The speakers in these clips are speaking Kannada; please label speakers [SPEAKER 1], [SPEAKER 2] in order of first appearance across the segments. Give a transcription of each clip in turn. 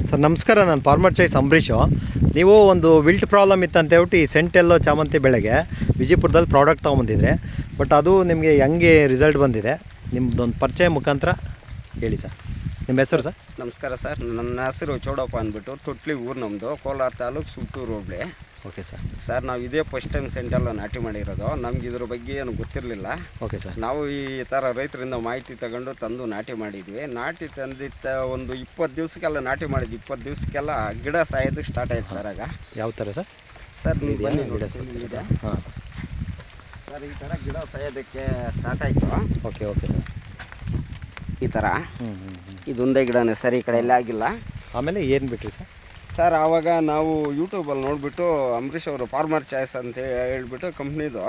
[SPEAKER 1] ಸರ್ ನಮಸ್ಕಾರ, ನಾನು ಫಾರ್ಮರ್ ಚಾಯ್ಸ್ ಅಂಬರೀಷು. ನೀವು ಒಂದು ವಿಲ್ಟ್ ಪ್ರಾಬ್ಲಮ್ ಇತ್ತು ಅಂತ ಹೇಳ್ಬಿಟ್ಟು ಈ ಸೆಂಟೆಲ್ಲೋ ಚಾಮಂತಿ ಬೆಳೆಗೆ ವಿಜಯಪುರದಲ್ಲಿ ಪ್ರಾಡಕ್ಟ್ ತೊಗೊಂಬಂದಿದ್ರೆ, ಬಟ್ ಅದು ನಿಮಗೆ ಹೆಂಗೆ ರಿಸಲ್ಟ್ ಬಂದಿದೆ ನಿಮ್ಮದೊಂದು ಪರಿಚಯ ಮುಖಾಂತರ ಹೇಳಿ ಸರ್. ನಿಮ್ಮ ಹೆಸರು ಸರ್?
[SPEAKER 2] ನಮಸ್ಕಾರ ಸರ್, ನನ್ನ ಹೆಸರು ಚೌಡಪ್ಪ ಅಂದ್ಬಿಟ್ಟು ತೊಟ್ಲಿ ಊರು ನಮ್ಮದು, Kolar taluk Suttur hobli.
[SPEAKER 1] Okay sir.
[SPEAKER 2] Sir ನಾವು ಇದೇ ಫಸ್ಟ್ ಟೈಮ್ ಸೆಂಟೆಲ್ಲ ನಾಟಿ ಮಾಡಿರೋದು, ನಮ್ಗೆ ಇದ್ರ ಬಗ್ಗೆ ಏನು ಗೊತ್ತಿರಲಿಲ್ಲ.
[SPEAKER 1] Okay sir.
[SPEAKER 2] ನಾವು ಈ ಥರ ರೈತರಿಂದ ಮಾಹಿತಿ ತಗೊಂಡು ತಂದು ನಾಟಿ ಮಾಡಿದ್ವಿ. ನಾಟಿ ತಂದಿದ್ದ ಒಂದು 20 ದಿವಸಕ್ಕೆಲ್ಲ ನಾಟಿ ಮಾಡಿದ್ವಿ. 20 ದಿವಸಕ್ಕೆಲ್ಲ ಗಿಡ ಸಾಯೋದಕ್ಕೆ ಸ್ಟಾರ್ಟ್ ಆಯ್ತು ಸರ್. ಆಗ
[SPEAKER 1] ಯಾವ ಥರ ಸರ್?
[SPEAKER 2] ಸರ್ ನೀವು ಬನ್ನಿ
[SPEAKER 1] ಗಿಡ
[SPEAKER 2] ಇದೆ.
[SPEAKER 1] ಹಾಂ
[SPEAKER 2] ಸರ್ ಈ ಥರ ಗಿಡ ಸಾಯೋದಕ್ಕೆ ಸ್ಟಾರ್ಟ್ ಆಯಿತು.
[SPEAKER 1] Okay okay sir.
[SPEAKER 2] ಈ ಥರ ಇದೊಂದೇ ಗಿಡನೇ ಸರ್, ಈ ಕಡೆ ಎಲ್ಲ ಆಗಿಲ್ಲ.
[SPEAKER 1] ಆಮೇಲೆ ಏನು ಬಿಟ್ರಿ ಸರ್?
[SPEAKER 2] ಸರ್ ಆವಾಗ ನಾವು ಯೂಟ್ಯೂಬಲ್ಲಿ ನೋಡಿಬಿಟ್ಟು ಅಂಬರೀಷ್ ಅವರು ಫಾರ್ಮರ್ ಚಾಯ್ಸ್ ಅಂತ ಹೇಳ್ಬಿಟ್ಟು ಕಂಪ್ನಿದು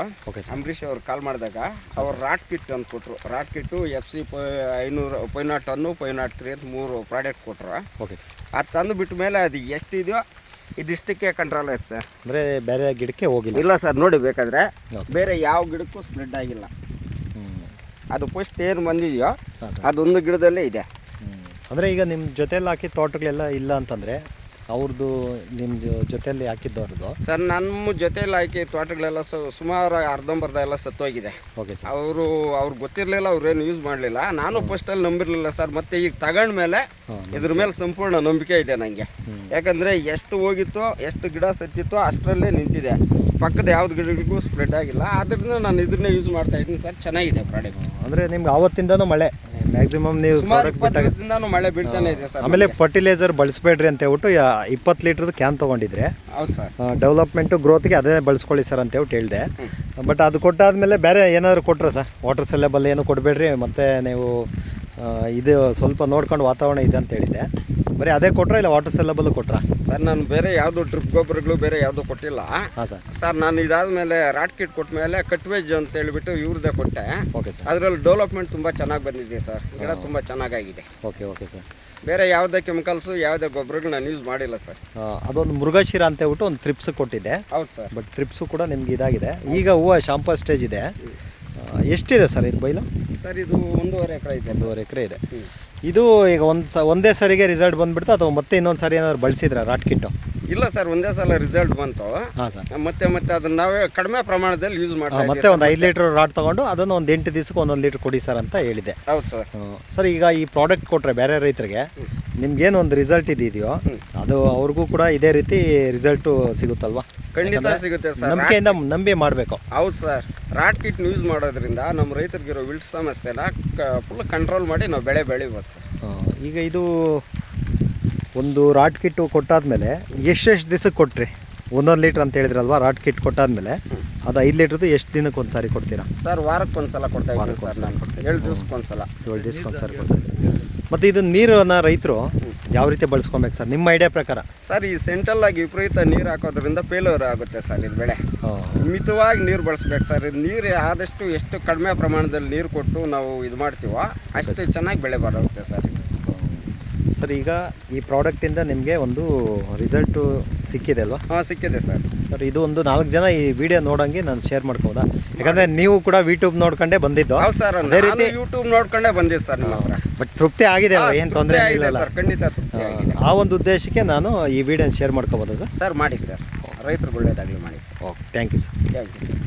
[SPEAKER 2] ಅಂಬರೀಷ್ ಅವ್ರು ಕಾಲ್ ಮಾಡಿದಾಗ ಅವ್ರು ರಾಟ್ ಕಿಟ್ ಅಂತ ಕೊಟ್ಟರು. ರಾಟ್ ಕಿಟ್ಟು FC 500 501 503 ಅಂತ 3 ಪ್ರಾಡಕ್ಟ್ ಕೊಟ್ಟರು.
[SPEAKER 1] Okay sir.
[SPEAKER 2] ಅದು ತಂದು ಬಿಟ್ಟ ಮೇಲೆ ಅದು ಎಷ್ಟಿದೆಯೋ ಇದಿಷ್ಟಕ್ಕೆ ಕಂಟ್ರೋಲ್ ಆಯ್ತು ಸರ್.
[SPEAKER 1] ಅಂದರೆ ಬೇರೆ ಗಿಡಕ್ಕೆ ಹೋಗಿಲ್ಲ?
[SPEAKER 2] ಇಲ್ಲ ಸರ್, ನೋಡಿ ಬೇಕಾದರೆ ಬೇರೆ ಯಾವ ಗಿಡಕ್ಕೂ ಸ್ಪ್ರೆಡ್ ಆಗಿಲ್ಲ. ಅದು ಫಸ್ಟ್ ಏನು ಬಂದಿದೆಯೋ ಅದೊಂದು ಗಿಡದಲ್ಲೇ ಇದೆ.
[SPEAKER 1] ಅಂದರೆ ಈಗ ನಿಮ್ಮ ಜೊತೆಯಲ್ಲಿ ಹಾಕಿದ ತೋಟಗಳೆಲ್ಲ ಇಲ್ಲ ಅಂತಂದರೆ ಅವ್ರದ್ದು ನಿಮ್ಮ ಜೊತೆಯಲ್ಲಿ ಹಾಕಿದ್ದವ್ರದ್ದು?
[SPEAKER 2] ಸರ್ ನಮ್ಮ ಜೊತೆಯಲ್ಲಿ ಹಾಕಿ ತೋಟಗಳೆಲ್ಲ ಸುಮಾರು ಅರ್ಧಂಬರ್ಧ ಎಲ್ಲ ಸತ್ತೋಗಿದೆ.
[SPEAKER 1] Okay sir.
[SPEAKER 2] ಅವ್ರಿಗೆ ಗೊತ್ತಿರಲಿಲ್ಲ, ಅವ್ರೇನು ಯೂಸ್ ಮಾಡಲಿಲ್ಲ. ನಾನು ಫಸ್ಟಲ್ಲಿ ನಂಬಿರಲಿಲ್ಲ ಸರ್. ಮತ್ತು ಈಗ ತಗೊಂಡ್ಮೇಲೆ ಇದ್ರ ಮೇಲೆ ಸಂಪೂರ್ಣ ನಂಬಿಕೆ ಇದೆ ನನಗೆ. ಯಾಕಂದರೆ ಎಷ್ಟು ಹೋಗಿತ್ತೋ, ಎಷ್ಟು ಗಿಡ ಸತ್ತಿತ್ತೋ ಅಷ್ಟರಲ್ಲೇ ನಿಂತಿದೆ. ಪಕ್ಕದ ಯಾವ್ದು ಗಿಡಗಳಿಗೂ ಸ್ಪ್ರೆಡ್ ಆಗಿಲ್ಲ. ಆದ್ದರಿಂದ ನಾನು ಇದನ್ನೇ ಯೂಸ್ ಮಾಡ್ತಾ ಇದ್ದೀನಿ ಸರ್. ಚೆನ್ನಾಗಿದೆ ಪ್ರಾಡಕ್ಟ್.
[SPEAKER 1] ಅಂದರೆ ನಿಮ್ಗೆ ಆವತ್ತಿಂದನೂ ಮಳೆ ಮ್ಯಾಕ್ಸಿಮಮ್ ನೀವು
[SPEAKER 2] ಸುಮಾರು 20 ದಿವಸದಿಂದನೂ ಮಳೆ ಬೀಳ್ತಾನೆ ಇದೆ ಸರ್.
[SPEAKER 1] ಆಮೇಲೆ ಫರ್ಟಿಲೈಸರ್ ಬಳಸಬೇಡ್ರಿ ಅಂತ ಹೇಳ್ಬಿಟ್ಟು 20 ಲೀಟ್ರದ್ದು ಕ್ಯಾನ್ ತೊಗೊಂಡಿದ್ರೆ,
[SPEAKER 2] ಹೌದು ಸರ್,
[SPEAKER 1] ಡೆವಲಪ್ಮೆಂಟು ಗ್ರೋತ್ಗೆ ಅದೇ ಬಳಸ್ಕೊಳ್ಳಿ ಸರ್ ಅಂತ ಹೇಳ್ಬಿಟ್ಟು ಹೇಳಿದೆ. ಬಟ್ ಅದು ಕೊಟ್ಟಾದ್ಮೇಲೆ ಬೇರೆ ಏನಾದರೂ ಕೊಟ್ಟರೆ ಸರ್? ವಾಟರ್ ಸೆಲೆಬಲ್ ಏನು ಕೊಡಬೇಡ್ರಿ, ಮತ್ತು ನೀವು ಇದು ಸ್ವಲ್ಪ ನೋಡ್ಕೊಂಡು ವಾತಾವರಣ ಇದೆ ಅಂತ ಹೇಳಿದ್ದೆ. ಬರೀ ಅದೇ ಕೊಟ್ರಾ ಇಲ್ಲ ವಾಟರ್ ಸೆಲೆಬಲ್ ಕೊಟ್ರಾ?
[SPEAKER 2] ಸರ್ ನಾನು ಬೇರೆ ಯಾವುದು ಡ್ರಿಪ್ ಗೊಬ್ಬರಗಳು ಬೇರೆ ಯಾವುದು ಕೊಟ್ಟಿಲ್ಲ.
[SPEAKER 1] ಹಾಂ ಸರ್.
[SPEAKER 2] ಸರ್ ನಾನು ಇದಾದಮೇಲೆ ರಾಟ್ ಕಿಟ್ ಕೊಟ್ಟ ಮೇಲೆ ಕಟ್ವೇಜ್ ಅಂತ ಹೇಳ್ಬಿಟ್ಟು ಇವ್ರದ್ದೇ ಕೊಟ್ಟೆ.
[SPEAKER 1] Okay sir.
[SPEAKER 2] ಅದರಲ್ಲಿ ಡೆವಲಪ್ಮೆಂಟ್ ತುಂಬ ಚೆನ್ನಾಗಿ ಬಂದಿದೆ ಸರ್. ಗಿಡ ತುಂಬ ಚೆನ್ನಾಗಾಗಿದೆ.
[SPEAKER 1] Okay okay sir.
[SPEAKER 2] ಬೇರೆ ಯಾವುದೇ ಕೆಮಿಕಲ್ಸು ಯಾವುದೇ ಗೊಬ್ಬರಗಳು ನಾನು ಯೂಸ್ ಮಾಡಿಲ್ಲ ಸರ್.
[SPEAKER 1] ಅದೊಂದು ಮೃಗಶಿರ ಅಂತ ಹೇಳ್ಬಿಟ್ಟು ಒಂದು ಟ್ರಿಪ್ಸ್ ಕೊಟ್ಟಿದ್ದೆ.
[SPEAKER 2] ಹೌದು ಸರ್.
[SPEAKER 1] ಬಟ್ ಟ್ರಿಪ್ಸು ಕೂಡ ನಿಮ್ಗೆ ಇದಾಗಿದೆ. ಈಗ ಹೂವು ಶಾಂಪಲ್ ಸ್ಟೇಜ್ ಇದೆ. ಎಷ್ಟಿದೆ ಸರ್ ಇದು ಬೈಲು?
[SPEAKER 2] ಸರ್ ಇದು 1.5 ಎಕರೆ ಇದೆ.
[SPEAKER 1] 1.5 ಎಕರೆ ಇದೆ. ಇದು ಈಗ ಒಂದೇ ಸರಿಗೆ ರಿಸಲ್ಟ್ ಬಂದುಬಿಡ್ತು ಅಥವಾ ಮತ್ತೆ ಇನ್ನೊಂದು ಸಾರಿ ಏನಾದ್ರು ಬಳಸಿದ್ರೆ ರಾಟ್ ಕಿಟ್ಟು?
[SPEAKER 2] ಇಲ್ಲ ಸರ್, ಒಂದೇ ಸಲ ರಿಸಲ್ಟ್ ಬಂತು.
[SPEAKER 1] ಹಾಂ ಸರ್.
[SPEAKER 2] ಮತ್ತೆ ಅದನ್ನ ನಾವೇ ಕಡಿಮೆ ಪ್ರಮಾಣದಲ್ಲಿ ಯೂಸ್ ಮಾಡ್ತಾ
[SPEAKER 1] ಮತ್ತೆ ಒಂದು 5 ಲೀಟ್ರ್ ರಾಟ್ ತೊಗೊಂಡು ಅದನ್ನು ಒಂದು 8 ದಿವಸಕ್ಕೆ 1 ಲೀಟ್ರ್ ಕೊಡಿ ಸರ್ ಅಂತ ಹೇಳಿದೆ.
[SPEAKER 2] ಹೌದು ಸರ್.
[SPEAKER 1] ಸರ್ ಈಗ ಈ ಪ್ರಾಡಕ್ಟ್ ಕೊಟ್ಟರೆ ಬೇರೆ ರೈತರಿಗೆ ನಿಮ್ಗೇನು ಒಂದು ರಿಸಲ್ಟ್ ಇದೆಯೋ ಅದು ಅವ್ರಿಗೂ ಕೂಡ ಇದೇ ರೀತಿ ರಿಸಲ್ಟು ಸಿಗುತ್ತಲ್ವಾ?
[SPEAKER 2] ಖಂಡಿತ ಸಿಗುತ್ತೆ ಸರ್.
[SPEAKER 1] ನಂಬಿಕೆಯಿಂದ ನಂಬಿ ಮಾಡಬೇಕು.
[SPEAKER 2] ಹೌದು ಸರ್. ರಾಟ್ ಕಿಟ್ ಯೂಸ್ ಮಾಡೋದ್ರಿಂದ ನಮ್ಮ ರೈತರಿಗಿರೋ ವಿಲ್ಟ್ ಸಮಸ್ಯೆನ ಫುಲ್ ಕಂಟ್ರೋಲ್ ಮಾಡಿ ನಾವು ಬೆಳೆ ಬೆಳಿಬೋದು ಸರ್.
[SPEAKER 1] ಈಗ ಇದು ಒಂದು ರಾಟ್ ಕಿಟ್ಟು ಕೊಟ್ಟಾದ್ಮೇಲೆ ಎಷ್ಟು ದಿವಸಕ್ಕೆ ಕೊಟ್ರಿ? 1 ಲೀಟ್ರ್ ಅಂತ ಹೇಳಿದ್ರಲ್ವಾ? ರಾಟ್ ಕಿಟ್ ಕೊಟ್ಟಾದ್ಮೇಲೆ ಅದು 5 ಲೀಟ್ರದ್ದು ಎಷ್ಟು ದಿನಕ್ಕೆ ಒಂದು ಸಾರಿ ಕೊಡ್ತೀರಾ?
[SPEAKER 2] ಸರ್ ವಾರಕ್ಕೆ ಒಂದ್ಸಲ ಕೊಡ್ತಾ ಇದ್ದೀನಿ ಸರ್. ನಾನು 7 ದಿವಸಕ್ಕೆ ಒಂದ್ಸಲ.
[SPEAKER 1] 7 ದಿವಸಕ್ಕೆ ಒಂದು ಸಾರಿ ಕೊಡ್ತೀನಿ. ಮತ್ತು ಇದು ನೀರನ್ನು ರೈತರು ಯಾವ ರೀತಿ ಬಳಸ್ಕೊಬೇಕು ಸರ್ ನಿಮ್ಮ ಐಡಿಯಾ ಪ್ರಕಾರ?
[SPEAKER 2] ಸರ್ ಈ ಸೆಂಟ್ರಲ್ಲಾಗಿ ವಿಪರೀತ ನೀರು ಹಾಕೋದ್ರಿಂದ ಫೇಲ್ಯೂರ್ ಆಗುತ್ತೆ ಸರ್. ಇದು ಬೆಳೆ ಮಿತವಾಗಿ ನೀರು ಬಳಸ್ಬೇಕು ಸರ್. ನೀರು ಆದಷ್ಟು ಎಷ್ಟು ಕಡಿಮೆ ಪ್ರಮಾಣದಲ್ಲಿ ನೀರು ಕೊಟ್ಟು ನಾವು ಇದು ಮಾಡ್ತೀವೋ ಅಷ್ಟು ಚೆನ್ನಾಗಿ ಬೆಳೆ ಬರುತ್ತೆ ಸರ್.
[SPEAKER 1] ಸರ್ ಈಗ ಈ ಪ್ರಾಡಕ್ಟಿಂದ ನಿಮಗೆ ಒಂದು ರಿಸಲ್ಟು ಸಿಕ್ಕಿದೆ ಅಲ್ವಾ?
[SPEAKER 2] ಹಾಂ, ಸಿಕ್ಕಿದೆ ಸರ್.
[SPEAKER 1] ಸರ್ ಇದು ಒಂದು 4 ಜನ ಈ ವಿಡಿಯೋ ನೋಡೋಂಗೆ ನಾನು ಶೇರ್ ಮಾಡ್ಬೋದಾ? ಯಾಕಂದರೆ ನೀವು ಕೂಡ ಯೂಟ್ಯೂಬ್ ನೋಡ್ಕೊಂಡೇ ಬಂದಿದ್ದು.
[SPEAKER 2] ಹೌದು ಸರ್, ಅದೇ ರೀತಿ ಯೂಟ್ಯೂಬ್ ನೋಡ್ಕೊಂಡೇ ಬಂದಿದ್ದು ಸರ್ ನಿಮ್ಮ ಹತ್ರ.
[SPEAKER 1] ಬಟ್ ತೃಪ್ತಿ ಆಗಿದೆ ಅಲ್ಲ? ಏನು ತೊಂದರೆ ಇಲ್ಲ
[SPEAKER 2] ಸರ್? ಖಂಡಿತ ತೃಪ್ತಿ ಆಗಿದೆ.
[SPEAKER 1] ಆ ಒಂದು ಉದ್ದೇಶಕ್ಕೆ ನಾನು ಈ ವಿಡಿಯೋನ ಶೇರ್ ಮಾಡ್ಕೋಬೋದಾ ಸರ್?
[SPEAKER 2] ಸರ್ ಮಾಡಿ ಸರ್, ರೈತರಿಗೆ ಒಳ್ಳೇದಾಗಲಿ ಮಾಡಿ sir.
[SPEAKER 1] Okay, thank you sir.
[SPEAKER 2] Thank you sir.